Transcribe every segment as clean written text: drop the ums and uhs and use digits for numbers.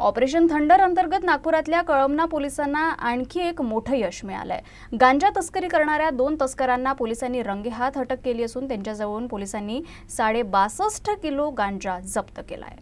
Operation thunder अंतर्गत नागपुरातल्या कळमना पोलिसांना आणखी एक मोठं यश मिळालंय। गांजा तस्करी करणाऱ्या 2 तस्करांना पोलिसांनी रंगेहात अटक केली असून त्यांच्याजवळून पोलिसांनी 62.5 किलो गांजा जप्त केलाय।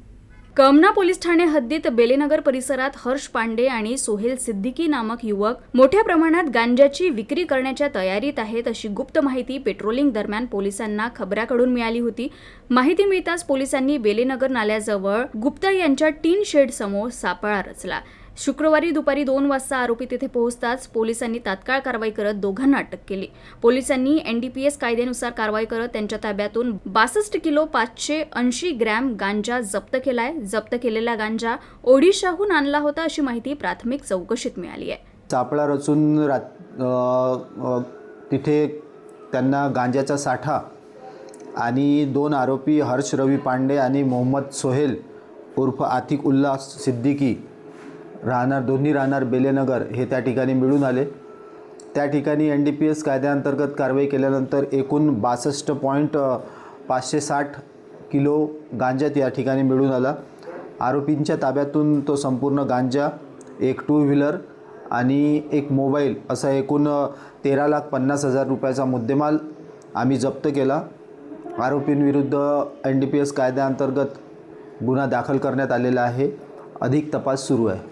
कळमना पोलीस ठाणे हद्दीत बेलेनगर परिसरात हर्ष पांडे आणि सोहेल सिद्दीकी नामक युवक मोठ्या प्रमाणात गांजाची विक्री करण्याच्या तयारीत आहेत अशी गुप्त माहिती पेट्रोलिंग दरम्यान पोलिसांना खबराकडून मिळाली होती। माहिती मिळताच पोलिसांनी बेलेनगर नाल्याजवळ गुप्ता यांच्या टीन शेड समोर सापळा रचला। शुक्रवारी दुपारी 2 वाजता आरोपी तिथे पोहोचताच पोलिसांनी तात्काळ कारवाई करत दोघांना अटक केली। पोलिसांनी एनडीपीएस कायद्यानुसार कारवाई करत त्यांच्या ताब्यातून 62 किलो 580 ग्रॅम गांजा जप्त केलाय। जप्त केलेला गांजा ओडिशाहून आणला होता अशी माहिती प्राथमिक चौकशीत मिळाली आहे। सापळा रचून तिथे त्यांना गांजाचा साठा आणि 2 आरोपी हर्ष रवी पांडे आणि मोहम्मद सोहेल उर्फ आतिक उल्ला सिद्दीकी दोन्ही राहणार बेलेनगर हे त्या ठिकाणी मिळून आले। त्या ठिकाणी एनडीपीएस कायद्याअंतर्गत कारवाई केल्यानंतर एकूण 62.560 किलो गांजा त्या ठिकाणी मिळून आला। आरोपींच्या ताब्यातून तो संपूर्ण गांजा, एक 2 व्हीलर आणि एक मोबाईल असा एकूण 13,50,000 रुपयाचा मुद्देमाल आम्ही जप्त केला। आरोपींविरुद्ध एनडीपीएस कायद्याअंतर्गत गुन्हा दाखल करण्यात आलेला आहे। अधिक तपास सुरू आहे।